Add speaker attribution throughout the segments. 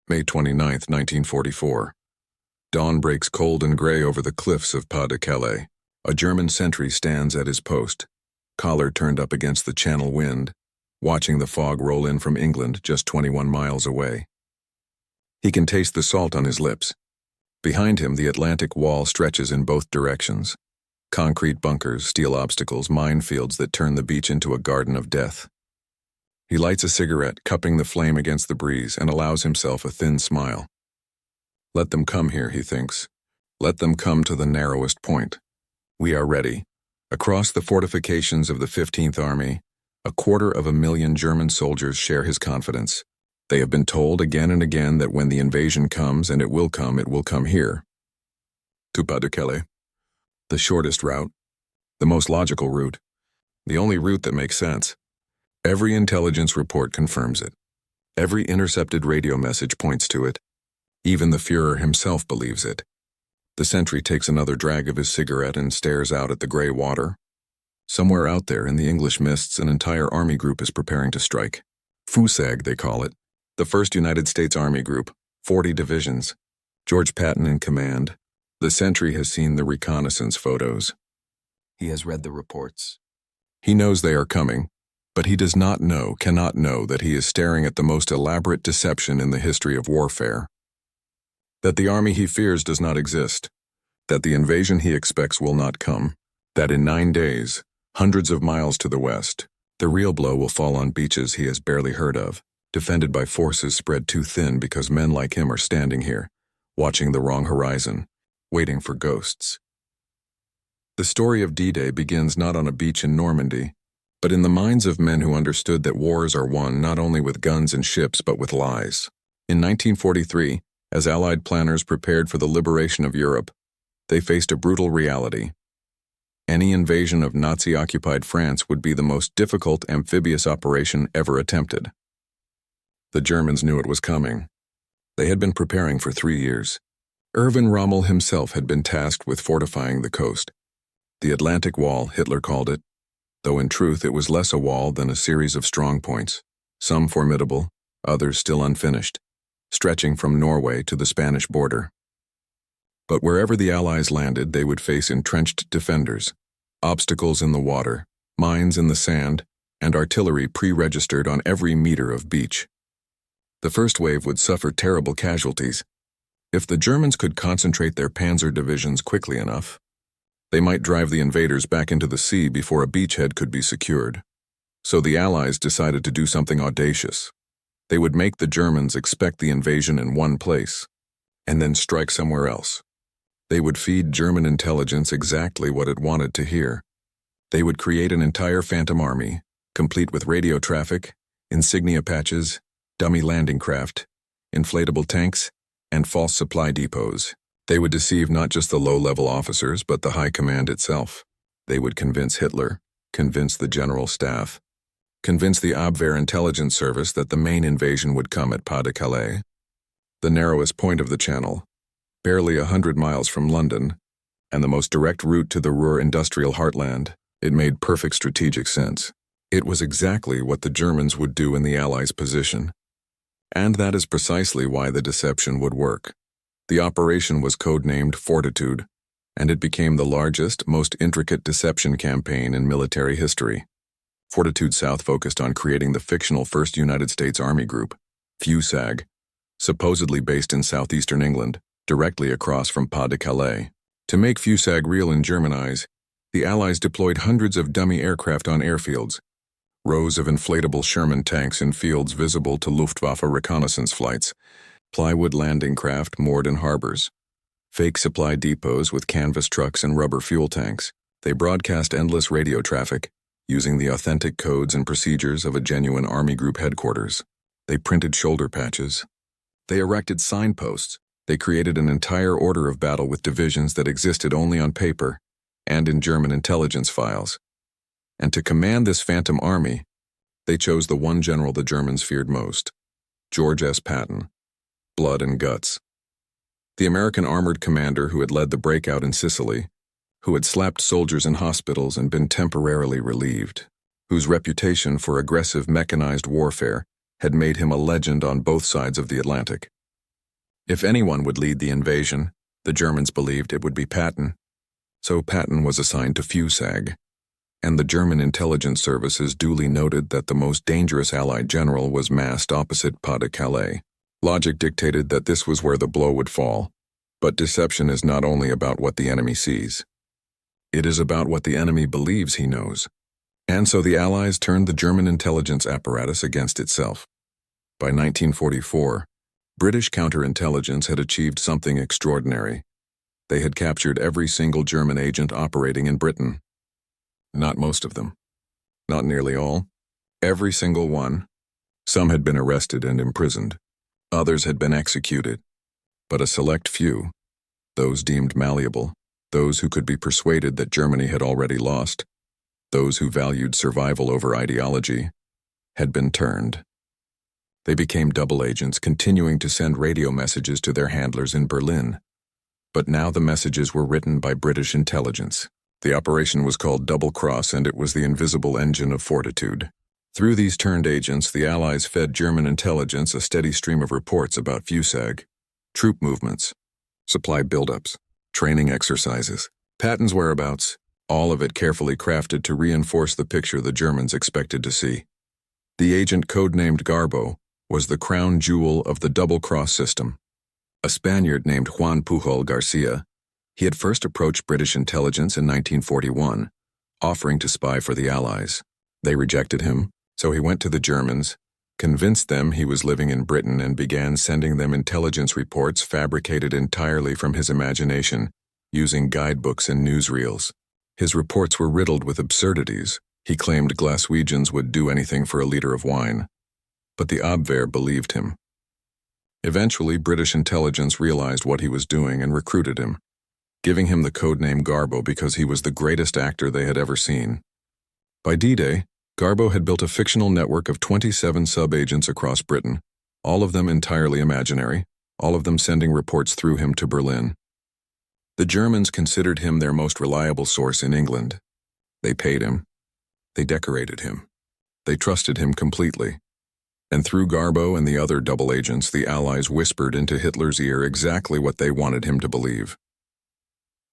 Speaker 1: May 29, 1944. Dawn breaks cold and gray over the cliffs of Pas-de-Calais. A German sentry stands at his post, collar turned up against the Channel wind, watching the fog roll in from England just 21 miles away. He can taste the salt on his lips. Behind him, the Atlantic wall stretches in both directions. Concrete bunkers, steel obstacles, minefields that turn the beach into a garden of death. He lights a cigarette, cupping the flame against the breeze, and allows himself a thin smile. Let them come here, he thinks. Let them come to the narrowest point. We are ready. Across the fortifications of the 15th Army, 250,000 German soldiers share his confidence. They have been told again and again that when the invasion comes, and it will come here. To Pas-de-Calais. The shortest route. The most logical route. The only route that makes sense. Every intelligence report confirms it. Every intercepted radio message points to it. Even the Führer himself believes it. The sentry takes another drag of his cigarette and stares out at the gray water. Somewhere out there in the English mists, an entire army group is preparing to strike. FUSAG, they call it. The 1st United States Army Group, 40 divisions. George Patton in command. The sentry has seen the reconnaissance photos.
Speaker 2: He has read the reports.
Speaker 1: He knows they are coming, but he does not know, cannot know, that he is staring at the most elaborate deception in the history of warfare. That the army he fears does not exist. That the invasion he expects will not come. That in 9 days, hundreds of miles to the west, the real blow will fall on beaches he has barely heard of, defended by forces spread too thin because men like him are standing here, watching the wrong horizon, waiting for ghosts. The story of D-Day begins not on a beach in Normandy, but in the minds of men who understood that wars are won not only with guns and ships but with lies. In 1943, as Allied planners prepared for the liberation of Europe, they faced a brutal reality. Any invasion of Nazi-occupied France would be the most difficult amphibious operation ever attempted. The Germans knew it was coming. They had been preparing for 3 years. Erwin Rommel himself had been tasked with fortifying the coast. The Atlantic Wall, Hitler called it, though in truth it was less a wall than a series of strong points, some formidable, others still unfinished, stretching from Norway to the Spanish border. But wherever the Allies landed, they would face entrenched defenders, obstacles in the water, mines in the sand, and artillery pre-registered on every meter of beach. The first wave would suffer terrible casualties. If the Germans could concentrate their panzer divisions quickly enough, they might drive the invaders back into the sea before a beachhead could be secured. So the Allies decided to do something audacious. They would make the Germans expect the invasion in one place, and then strike somewhere else. They would feed German intelligence exactly what it wanted to hear. They would create an entire phantom army, complete with radio traffic, insignia patches, dummy landing craft, inflatable tanks, and false supply depots. They would deceive not just the low-level officers, but the high command itself. They would convince Hitler, convince the general staff, convince the Abwehr intelligence service that the main invasion would come at Pas-de-Calais, the narrowest point of the Channel, barely 100 miles from London, and the most direct route to the Ruhr industrial heartland. It made perfect strategic sense. It was exactly what the Germans would do in the Allies' position. And that is precisely why the deception would work. The operation was codenamed Fortitude, and it became the largest, most intricate deception campaign in military history. Fortitude South focused on creating the fictional 1st United States Army Group, FUSAG, supposedly based in southeastern England, directly across from Pas-de-Calais. To make FUSAG real in German eyes, the Allies deployed hundreds of dummy aircraft on airfields, rows of inflatable Sherman tanks in fields visible to Luftwaffe reconnaissance flights, plywood landing craft moored in harbors, fake supply depots with canvas trucks and rubber fuel tanks. They broadcast endless radio traffic, using the authentic codes and procedures of a genuine Army Group headquarters. They printed shoulder patches. They erected signposts. They created an entire order of battle with divisions that existed only on paper and in German intelligence files. And to command this phantom army, they chose the one general the Germans feared most, George S. Patton. Blood and guts. The American armored commander who had led the breakout in Sicily, who had slapped soldiers in hospitals and been temporarily relieved, whose reputation for aggressive mechanized warfare had made him a legend on both sides of the Atlantic. If anyone would lead the invasion, the Germans believed it would be Patton. So Patton was assigned to FUSAG, and the German intelligence services duly noted that the most dangerous Allied general was massed opposite Pas-de-Calais. Logic dictated that this was where the blow would fall, but deception is not only about what the enemy sees. It is about what the enemy believes he knows. And so the Allies turned the German intelligence apparatus against itself. By 1944, British counterintelligence had achieved something extraordinary. They had captured every single German agent operating in Britain. Not most of them. Not nearly all. Every single one. Some had been arrested and imprisoned. Others had been executed. But a select few, those deemed malleable, those who could be persuaded that Germany had already lost, those who valued survival over ideology, had been turned. They became double agents, continuing to send radio messages to their handlers in Berlin. But now the messages were written by British intelligence. The operation was called Double Cross, and it was the invisible engine of fortitude. Through these turned agents, the Allies fed German intelligence a steady stream of reports about FUSAG, troop movements, supply buildups, training exercises, Patton's whereabouts, all of it carefully crafted to reinforce the picture the Germans expected to see. The agent codenamed Garbo was the crown jewel of the double-cross system. A Spaniard named Juan Pujol Garcia, he had first approached British intelligence in 1941, offering to spy for the Allies. They rejected him, so he went to the Germans, convinced them he was living in Britain, and began sending them intelligence reports fabricated entirely from his imagination, using guidebooks and newsreels. His reports were riddled with absurdities. He claimed Glaswegians would do anything for a liter of wine. But the Abwehr believed him. Eventually, British intelligence realized what he was doing and recruited him, giving him the codename Garbo because he was the greatest actor they had ever seen. By D-Day, Garbo had built a fictional network of 27 sub-agents across Britain, all of them entirely imaginary, all of them sending reports through him to Berlin. The Germans considered him their most reliable source in England. They paid him. They decorated him. They trusted him completely. And through Garbo and the other double agents, the Allies whispered into Hitler's ear exactly what they wanted him to believe.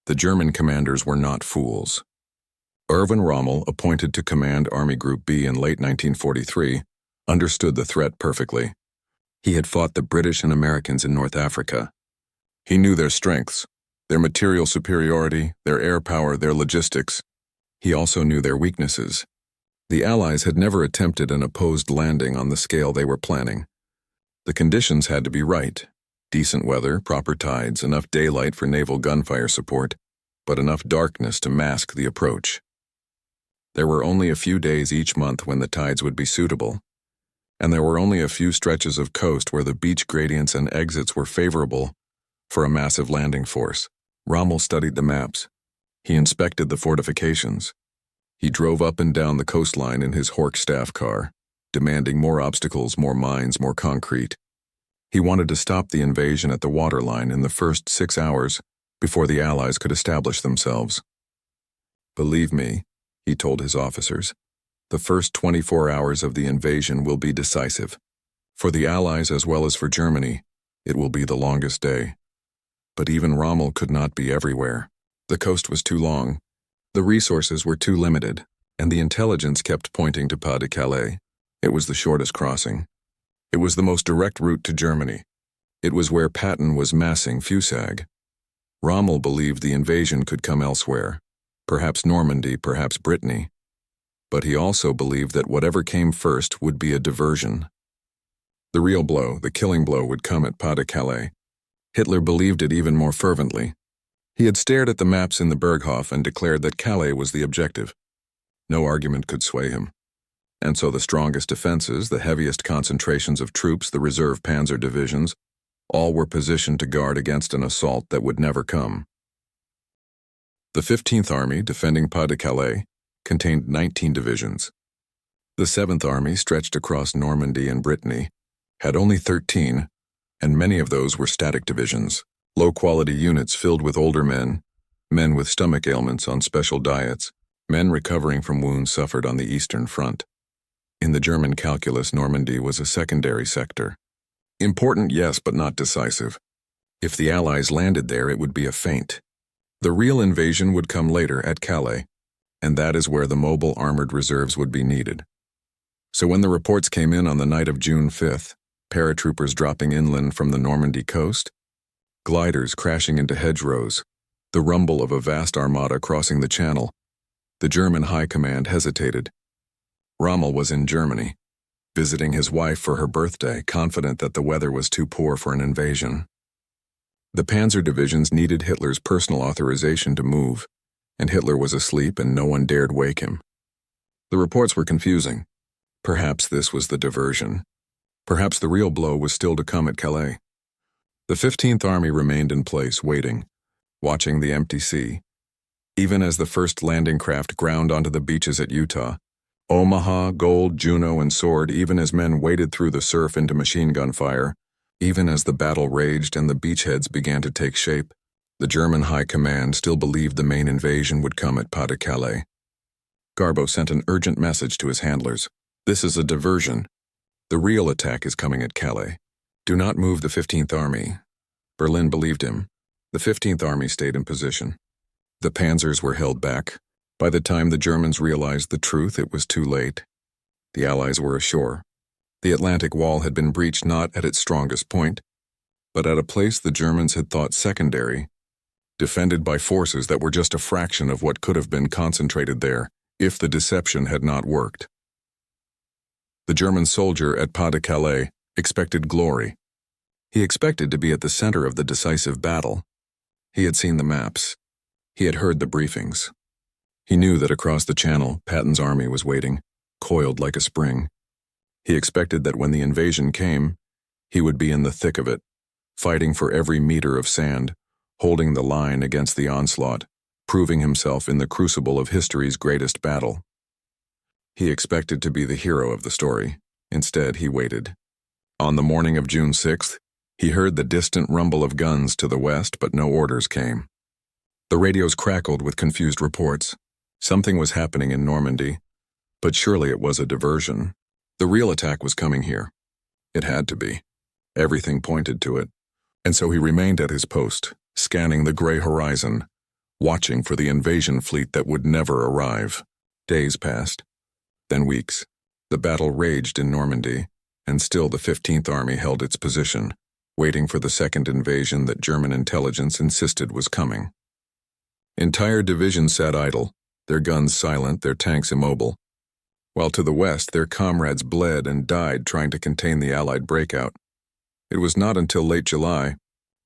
Speaker 1: The German commanders were not fools. Erwin Rommel, appointed to command Army Group B in late 1943, understood the threat perfectly. He had fought the British and Americans in North Africa. He knew their strengths, their material superiority, their air power, their logistics. He also knew their weaknesses. The Allies had never attempted an opposed landing on the scale they were planning. The conditions had to be right. Decent weather, proper tides, enough daylight for naval gunfire support, but enough darkness to mask the approach. There were only a few days each month when the tides would be suitable, and there were only a few stretches of coast where the beach gradients and exits were favorable for a massive landing force. Rommel studied the maps. He inspected the fortifications. He drove up and down the coastline in his Hork staff car, demanding more obstacles, more mines, more concrete. He wanted to stop the invasion at the waterline in the first 6 hours before the Allies could establish themselves. Believe me, he told his officers, the first 24 hours of the invasion will be decisive. For the Allies as well as for Germany, it will be the longest day. But even Rommel could not be everywhere. The coast was too long. The resources were too limited, and the intelligence kept pointing to Pas-de-Calais. It was the shortest crossing. It was the most direct route to Germany. It was where Patton was massing FUSAG. Rommel believed the invasion could come elsewhere, perhaps Normandy, perhaps Brittany. But he also believed that whatever came first would be a diversion. The real blow, the killing blow, would come at Pas-de-Calais. Hitler believed it even more fervently. He had stared at the maps in the Berghof and declared that Calais was the objective. No argument could sway him. And so the strongest defenses, the heaviest concentrations of troops, the reserve panzer divisions, all were positioned to guard against an assault that would never come. The 15th Army, defending Pas-de-Calais, contained 19 divisions. The 7th Army, stretched across Normandy and Brittany, had only 13, and many of those were static divisions, low-quality units filled with older men, men with stomach ailments on special diets, men recovering from wounds suffered on the Eastern Front. In the German calculus, Normandy was a secondary sector. Important, yes, but not decisive. If the Allies landed there, it would be a feint. The real invasion would come later at Calais, and that is where the mobile armored reserves would be needed. So when the reports came in on the night of June 5th, paratroopers dropping inland from the Normandy coast, gliders crashing into hedgerows, the rumble of a vast armada crossing the Channel, the German High Command hesitated. Rommel was in Germany, visiting his wife for her birthday, confident that the weather was too poor for an invasion. The panzer divisions needed Hitler's personal authorization to move, and Hitler was asleep and no one dared wake him. The reports were confusing. Perhaps this was the diversion. Perhaps the real blow was still to come at Calais. The 15th Army remained in place, waiting, watching the empty sea. Even as the first landing craft ground onto the beaches at Utah, Omaha, Gold, Juno, and Sword, even as men waded through the surf into machine gun fire, even as the battle raged and the beachheads began to take shape, the German High Command still believed the main invasion would come at Pas-de-Calais. Garbo sent an urgent message to his handlers. This is a diversion. The real attack is coming at Calais. Do not move the 15th Army. Berlin believed him. The 15th Army stayed in position. The panzers were held back. By the time the Germans realized the truth, it was too late. The Allies were ashore. The Atlantic Wall had been breached not at its strongest point, but at a place the Germans had thought secondary, defended by forces that were just a fraction of what could have been concentrated there if the deception had not worked. The German soldier at Pas-de-Calais expected glory. He expected to be at the center of the decisive battle. He had seen the maps. He had heard the briefings. He knew that across the Channel, Patton's army was waiting, coiled like a spring. He expected that when the invasion came, he would be in the thick of it, fighting for every meter of sand, holding the line against the onslaught, proving himself in the crucible of history's greatest battle. He expected to be the hero of the story. Instead, he waited. On the morning of June 6th, he heard the distant rumble of guns to the west, but no orders came. The radios crackled with confused reports. Something was happening in Normandy, but surely it was a diversion. The real attack was coming here. It had to be. Everything pointed to it. And so he remained at his post, scanning the gray horizon, watching for the invasion fleet that would never arrive. Days passed. Then weeks. The battle raged in Normandy, and still the 15th Army held its position, waiting for the second invasion that German intelligence insisted was coming. Entire divisions sat idle, their guns silent, their tanks immobile, while to the west their comrades bled and died trying to contain the Allied breakout. It was not until late July,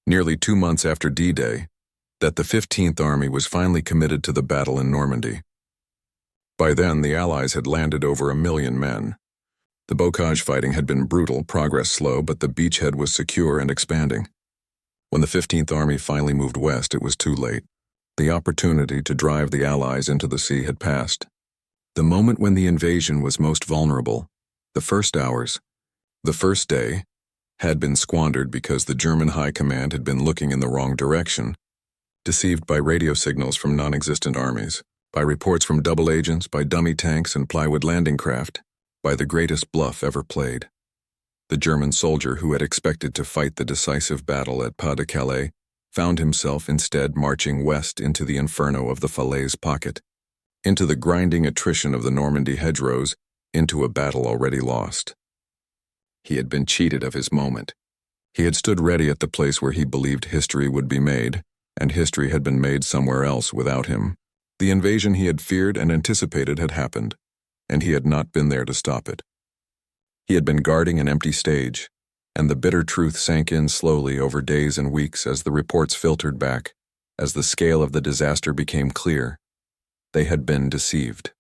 Speaker 1: nearly 2 months after D-Day, that the 15th Army was finally committed to the battle in Normandy. By then, the Allies had landed over 1 million men. The bocage fighting had been brutal, progress slow, but the beachhead was secure and expanding. When the 15th Army finally moved west, it was too late. The opportunity to drive the Allies into the sea had passed. The moment when the invasion was most vulnerable, the first hours, the first day, had been squandered because the German High Command had been looking in the wrong direction, deceived by radio signals from non-existent armies, by reports from double agents, by dummy tanks and plywood landing craft, by the greatest bluff ever played. The German soldier who had expected to fight the decisive battle at Pas-de-Calais found himself instead marching west into the inferno of the Falaise pocket, into the grinding attrition of the Normandy hedgerows, into a battle already lost. He had been cheated of his moment. He had stood ready at the place where he believed history would be made, and history had been made somewhere else without him. The invasion he had feared and anticipated had happened, and he had not been there to stop it. He had been guarding an empty stage, and the bitter truth sank in slowly over days and weeks as the reports filtered back, as the scale of the disaster became clear. They had been deceived.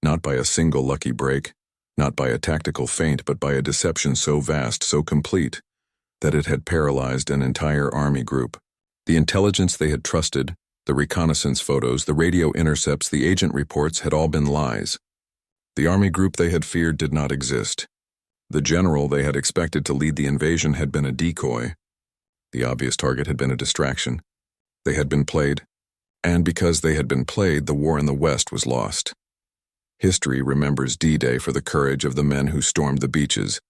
Speaker 1: Not by a single lucky break, not by a tactical feint, but by a deception so vast, so complete, that it had paralyzed an entire army group. The intelligence they had trusted, the reconnaissance photos, the radio intercepts, the agent reports had all been lies. The army group they had feared did not exist. The general they had expected to lead the invasion had been a decoy. The obvious target had been a distraction. They had been played, and because they had been played, the war in the West was lost. History remembers D-Day for the courage of the men who stormed the beaches,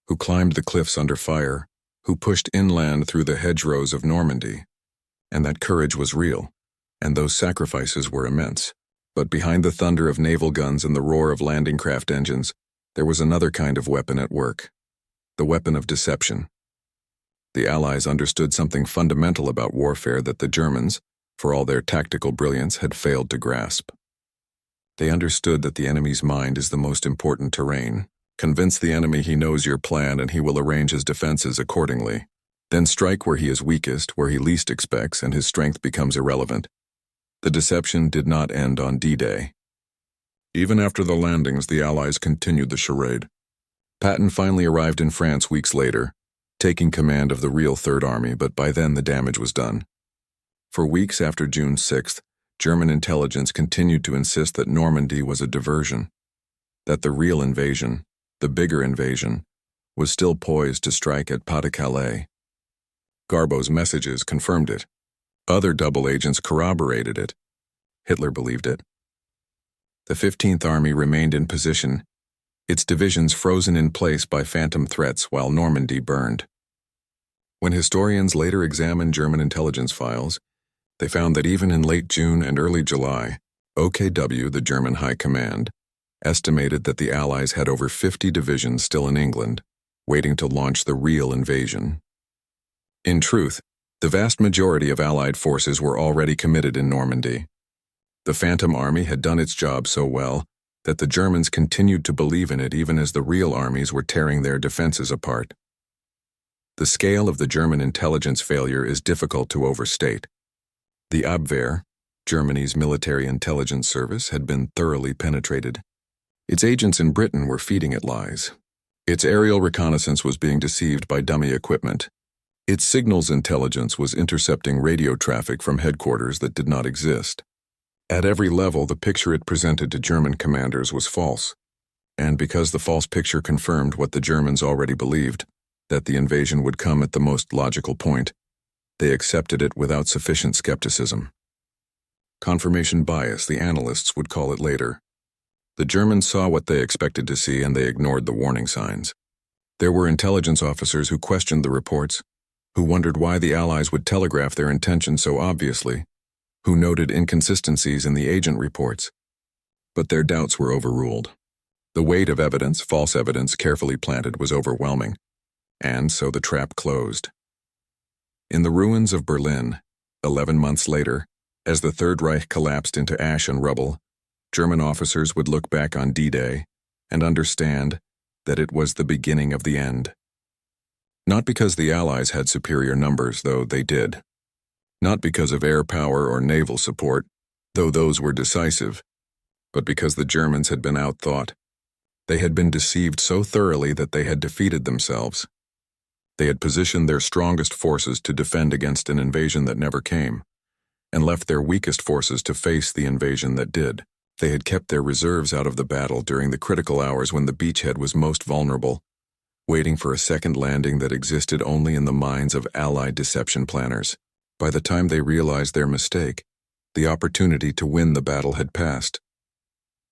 Speaker 1: who climbed the cliffs under fire, who pushed inland through the hedgerows of Normandy. And that courage was real, and those sacrifices were immense. But behind the thunder of naval guns and the roar of landing craft engines, there was another kind of weapon at work, the weapon of deception. The Allies understood something fundamental about warfare that the Germans, for all their tactical brilliance, had failed to grasp. They understood that the enemy's mind is the most important terrain. Convince the enemy he knows your plan and he will arrange his defenses accordingly. Then strike where he is weakest, where he least expects, and his strength becomes irrelevant. The deception did not end on D-Day. Even after the landings, the Allies continued the charade. Patton finally arrived in France weeks later, taking command of the real Third Army, but by then the damage was done. For weeks after June 6th, German intelligence continued to insist that Normandy was a diversion, that the real invasion, the bigger invasion, was still poised to strike at Pas-de-Calais. Garbeau's messages confirmed it. Other double agents corroborated it. Hitler believed it. The 15th Army remained in position, its divisions frozen in place by phantom threats while Normandy burned. When historians later examined German intelligence files, they found that even in late June and early July, OKW, the German High Command, estimated that the Allies had over 50 divisions still in England, waiting to launch the real invasion. In truth, the vast majority of Allied forces were already committed in Normandy. The Phantom Army had done its job so well that the Germans continued to believe in it even as the real armies were tearing their defenses apart. The scale of the German intelligence failure is difficult to overstate. The Abwehr, Germany's military intelligence service, had been thoroughly penetrated. Its agents in Britain were feeding it lies. Its aerial reconnaissance was being deceived by dummy equipment. Its signals intelligence was intercepting radio traffic from headquarters that did not exist. At every level, the picture it presented to German commanders was false. And because the false picture confirmed what the Germans already believed, that the invasion would come at the most logical point, they accepted it without sufficient skepticism. Confirmation bias, the analysts would call it later. The Germans saw what they expected to see and they ignored the warning signs. There were intelligence officers who questioned the reports, who wondered why the Allies would telegraph their intentions so obviously, who noted inconsistencies in the agent reports. But their doubts were overruled. The weight of evidence, false evidence carefully planted, was overwhelming, and so the trap closed. In the ruins of Berlin, 11 months later, as the Third Reich collapsed into ash and rubble, German officers would look back on D-Day and understand that it was the beginning of the end. Not because the Allies had superior numbers, though they did. Not because of air power or naval support, though those were decisive, but because the Germans had been outthought. They had been deceived so thoroughly that they had defeated themselves. They had positioned their strongest forces to defend against an invasion that never came, and left their weakest forces to face the invasion that did. They had kept their reserves out of the battle during the critical hours when the beachhead was most vulnerable, waiting for a second landing that existed only in the minds of Allied deception planners. By the time they realized their mistake, the opportunity to win the battle had passed.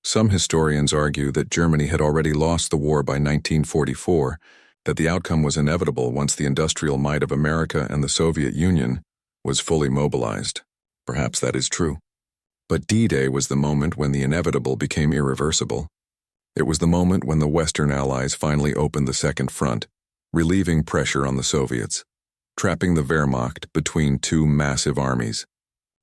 Speaker 1: Some historians argue that Germany had already lost the war by 1944, that the outcome was inevitable once the industrial might of America and the Soviet Union was fully mobilized. Perhaps that is true. But D-Day was the moment when the inevitable became irreversible. It was the moment when the Western Allies finally opened the Second Front, relieving pressure on the Soviets, trapping the Wehrmacht between two massive armies.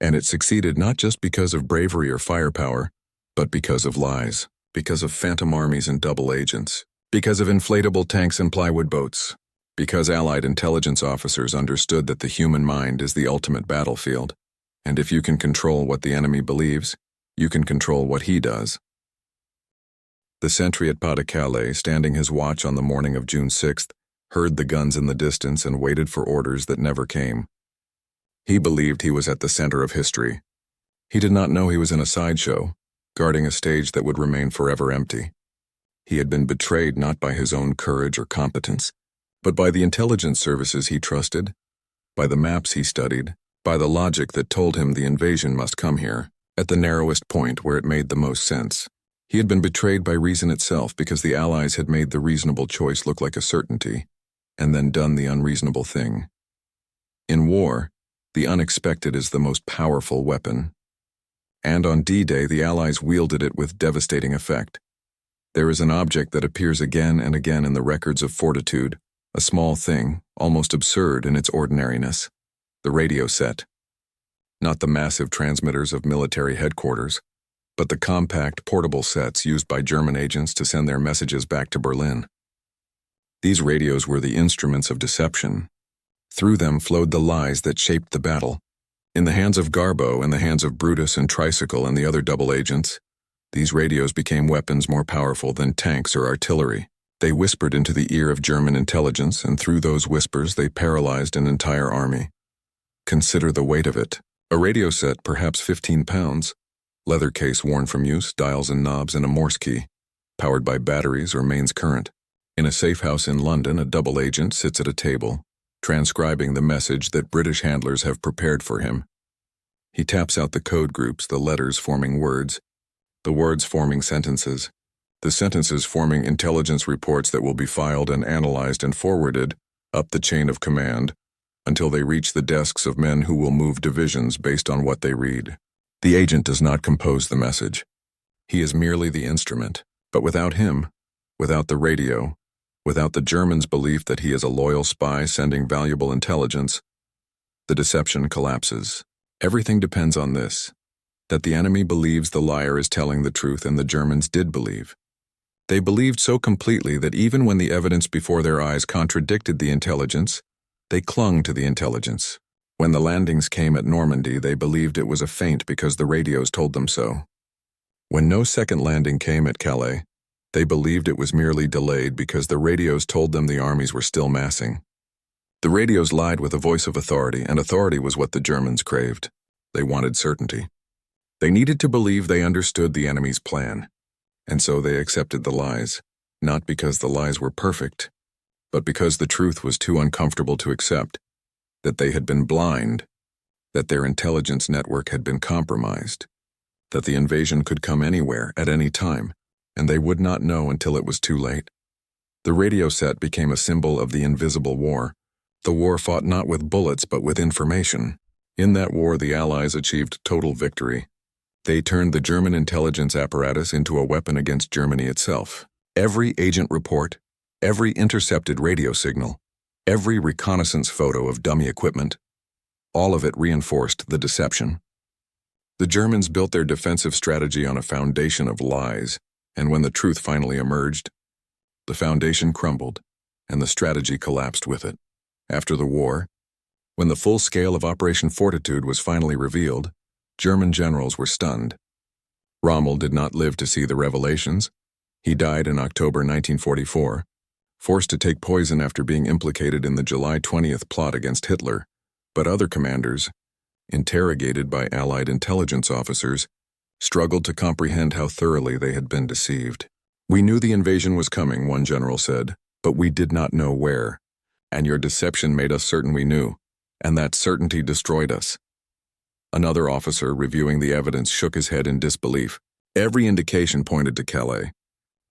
Speaker 1: And it succeeded not just because of bravery or firepower, but because of lies, because of phantom armies and double agents, because of inflatable tanks and plywood boats, because Allied intelligence officers understood that the human mind is the ultimate battlefield, and if you can control what the enemy believes, you can control what he does. The sentry at Pas-de-Calais, standing his watch on the morning of June 6th, heard the guns in the distance and waited for orders that never came. He believed he was at the center of history. He did not know he was in a sideshow, guarding a stage that would remain forever empty. He had been betrayed not by his own courage or competence, but by the intelligence services he trusted, by the maps he studied, by the logic that told him the invasion must come here, at the narrowest point where it made the most sense. He had been betrayed by reason itself because the Allies had made the reasonable choice look like a certainty. and then done the unreasonable thing. In war, the unexpected is the most powerful weapon. And on D-Day, the Allies wielded it with devastating effect. There is an object that appears again and again in the records of fortitude, a small thing, almost absurd in its ordinariness, the radio set. Not the massive transmitters of military headquarters, but the compact, portable sets used by German agents to send their messages back to Berlin. These radios were the instruments of deception. Through them flowed the lies that shaped the battle. In the hands of Garbo, in the hands of Brutus and Tricycle and the other double agents, these radios became weapons more powerful than tanks or artillery. They whispered into the ear of German intelligence, and through those whispers they paralyzed an entire army. Consider the weight of it. A radio set, perhaps 15 pounds, leather case worn from use, dials and knobs, and a Morse key, powered by batteries or mains current. In a safe house in London, a double agent sits at a table, transcribing the message that British handlers have prepared for him. He taps out the code groups, the letters forming words, the words forming sentences, the sentences forming intelligence reports that will be filed and analyzed and forwarded up the chain of command until they reach the desks of men who will move divisions based on what they read. The agent does not compose the message. He is merely the instrument, but without him, without the radio, without the Germans' belief that he is a loyal spy sending valuable intelligence, the deception collapses. Everything depends on this, that the enemy believes the liar is telling the truth, and the Germans did believe. They believed so completely that even when the evidence before their eyes contradicted the intelligence, they clung to the intelligence. When the landings came at Normandy, they believed it was a feint because the radios told them so. When no second landing came at Calais, they believed it was merely delayed because the radios told them the armies were still massing. The radios lied with a voice of authority, and authority was what the Germans craved. They wanted certainty. They needed to believe they understood the enemy's plan, and so they accepted the lies, not because the lies were perfect, but because the truth was too uncomfortable to accept, that they had been blind, that their intelligence network had been compromised, that the invasion could come anywhere, at any time, and they would not know until it was too late. The radio set became a symbol of the invisible war. The war fought not with bullets but with information. In that war, the Allies achieved total victory. They turned the German intelligence apparatus into a weapon against Germany itself. Every agent report, every intercepted radio signal, every reconnaissance photo of dummy equipment, all of it reinforced the deception. The Germans built their defensive strategy on a foundation of lies, and when the truth finally emerged, the foundation crumbled, and the strategy collapsed with it. After the war, when the full scale of Operation Fortitude was finally revealed, German generals were stunned. Rommel did not live to see the revelations. He died in October 1944, forced to take poison after being implicated in the July 20th plot against Hitler, but other commanders, interrogated by Allied intelligence officers, struggled to comprehend how thoroughly they had been deceived. "We knew the invasion was coming," one general said, "but we did not know where. And your deception made us certain we knew, and that certainty destroyed us." Another officer, reviewing the evidence, shook his head in disbelief. Every indication pointed to Calais.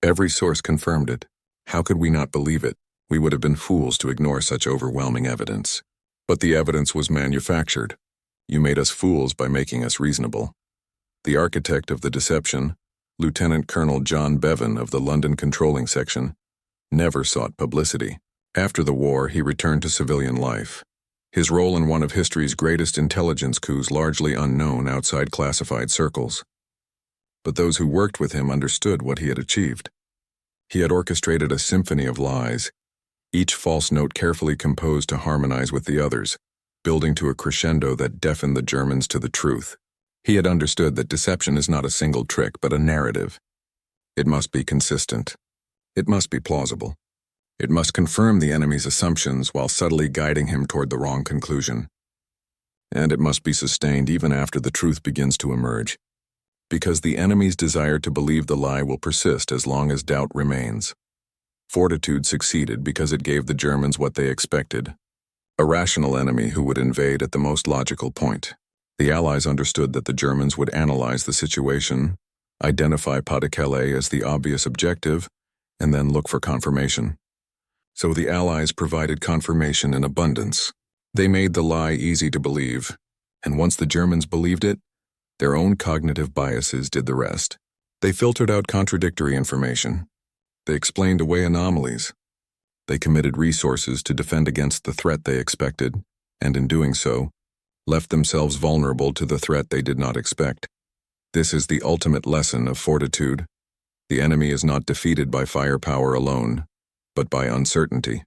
Speaker 1: Every source confirmed it. How could we not believe it? We would have been fools to ignore such overwhelming evidence. But the evidence was manufactured. You made us fools by making us reasonable. The architect of the deception, Lieutenant Colonel John Bevan of the London Controlling Section, never sought publicity. After the war, he returned to civilian life. His role in one of history's greatest intelligence coups largely unknown outside classified circles. But those who worked with him understood what he had achieved. He had orchestrated a symphony of lies, each false note carefully composed to harmonize with the others, building to a crescendo that deafened the Germans to the truth. He had understood that deception is not a single trick, but a narrative. It must be consistent. It must be plausible. It must confirm the enemy's assumptions while subtly guiding him toward the wrong conclusion. And it must be sustained even after the truth begins to emerge, because the enemy's desire to believe the lie will persist as long as doubt remains. Fortitude succeeded because it gave the Germans what they expected: a rational enemy who would invade at the most logical point. The Allies understood that the Germans would analyze the situation, identify Pas-de-Calais as the obvious objective, and then look for confirmation. So the Allies provided confirmation in abundance. They made the lie easy to believe, and once the Germans believed it, their own cognitive biases did the rest. They filtered out contradictory information. They explained away anomalies. They committed resources to defend against the threat they expected, and in doing so, left themselves vulnerable to the threat they did not expect. This is the ultimate lesson of fortitude. The enemy is not defeated by firepower alone, but by uncertainty.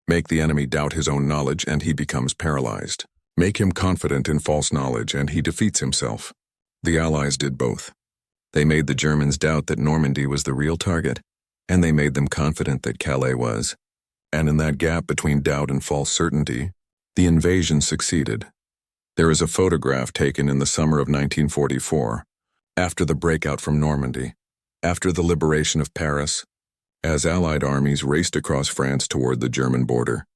Speaker 1: Make the enemy doubt his own knowledge and he becomes paralyzed. Make him confident in false knowledge and he defeats himself. The Allies did both. They made the Germans doubt that Normandy was the real target, and they made them confident that Calais was. And in that gap between doubt and false certainty, the invasion succeeded. There is a photograph taken in the summer of 1944, after the breakout from Normandy, after the liberation of Paris, as Allied armies raced across France toward the German border.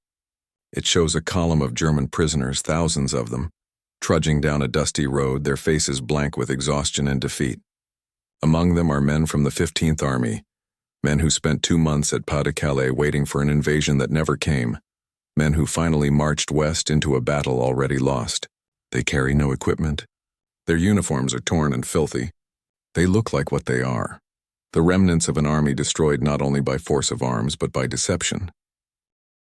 Speaker 1: It shows a column of German prisoners, thousands of them, trudging down a dusty road, their faces blank with exhaustion and defeat. Among them are men from the 15th Army, men who spent 2 months at Pas-de-Calais waiting for an invasion that never came, men who finally marched west into a battle already lost. They carry no equipment. Their uniforms are torn and filthy. They look like what they are, the remnants of an army destroyed not only by force of arms but by deception.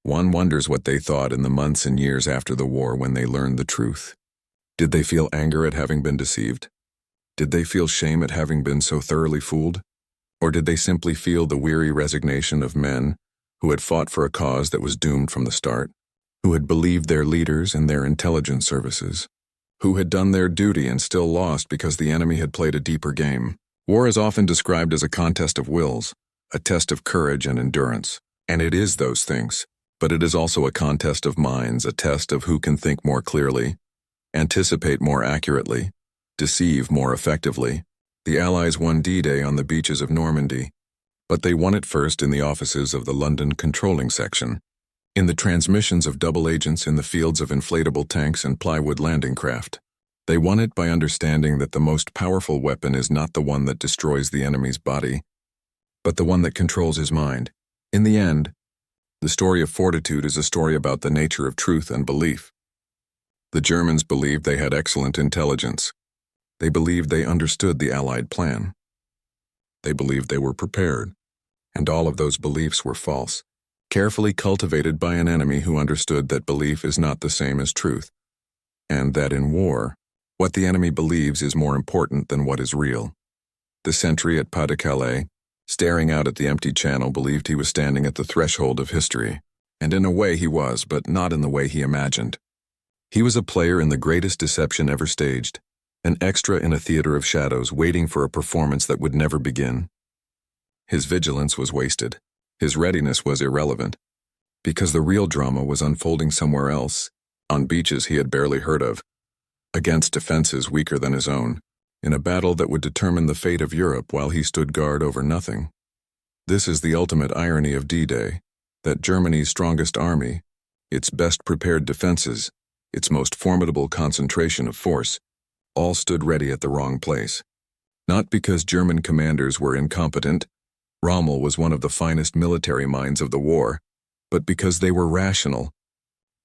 Speaker 1: One wonders what they thought in the months and years after the war when they learned the truth. Did they feel anger at having been deceived? Did they feel shame at having been so thoroughly fooled? Or did they simply feel the weary resignation of men who had fought for a cause that was doomed from the start, who had believed their leaders and their intelligence services, who had done their duty and still lost because the enemy had played a deeper game? War is often described as a contest of wills, a test of courage and endurance, and it is those things. But it is also a contest of minds, a test of who can think more clearly, anticipate more accurately, deceive more effectively. The Allies won D-Day on the beaches of Normandy, but they won it first in the offices of the London Controlling Section, in the transmissions of double agents in the fields of inflatable tanks and plywood landing craft. They won it by understanding that the most powerful weapon is not the one that destroys the enemy's body, but the one that controls his mind. In the end, the story of fortitude is a story about the nature of truth and belief. The Germans believed they had excellent intelligence. They believed they understood the Allied plan. They believed they were prepared. And all of those beliefs were false, carefully cultivated by an enemy who understood that belief is not the same as truth, and that in war, what the enemy believes is more important than what is real. The sentry at Pas-de-Calais, staring out at the empty channel, believed he was standing at the threshold of history, and in a way he was, but not in the way he imagined. He was a player in the greatest deception ever staged, an extra in a theater of shadows waiting for a performance that would never begin. His vigilance was wasted. His readiness was irrelevant, because the real drama was unfolding somewhere else, on beaches he had barely heard of, against defenses weaker than his own, in a battle that would determine the fate of Europe while he stood guard over nothing. This is the ultimate irony of D-Day, that Germany's strongest army, its best prepared defenses, its most formidable concentration of force, all stood ready at the wrong place. Not because German commanders were incompetent, Rommel was one of the finest military minds of the war, but because they were rational.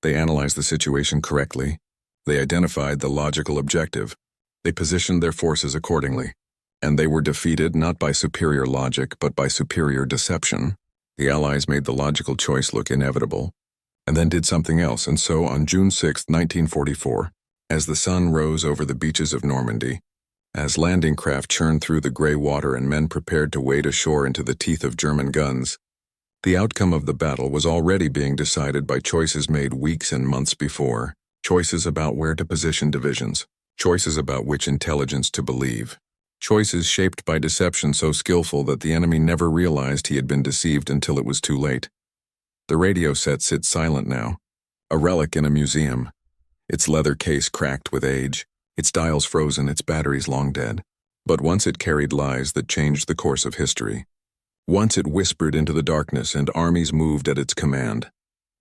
Speaker 1: They analyzed the situation correctly. They identified the logical objective. They positioned their forces accordingly, and they were defeated not by superior logic but by superior deception. The Allies made the logical choice look inevitable, and then did something else, and so on June 6, 1944, as the sun rose over the beaches of Normandy, as landing craft churned through the gray water and men prepared to wade ashore into the teeth of German guns, the outcome of the battle was already being decided by choices made weeks and months before, choices about where to position divisions, choices about which intelligence to believe, choices shaped by deception so skillful that the enemy never realized he had been deceived until it was too late. The radio set sits silent now, a relic in a museum, its leather case cracked with age, its dials frozen, its batteries long dead. But once it carried lies that changed the course of history. Once it whispered into the darkness and armies moved at its command.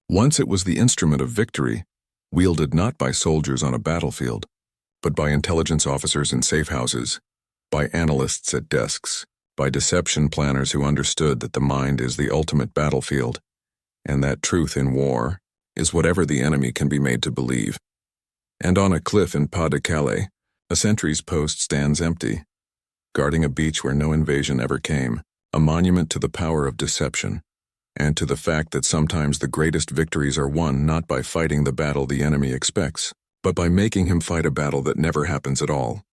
Speaker 1: Once it was the instrument of victory, wielded not by soldiers on a battlefield, but by intelligence officers in safe houses, by analysts at desks, by deception planners who understood that the mind is the ultimate battlefield, and that truth in war is whatever the enemy can be made to believe. And on a cliff in Pas-de-Calais, a sentry's post stands empty, guarding a beach where no invasion ever came, a monument to the power of deception, and to the fact that sometimes the greatest victories are won not by fighting the battle the enemy expects, but by making him fight a battle that never happens at all.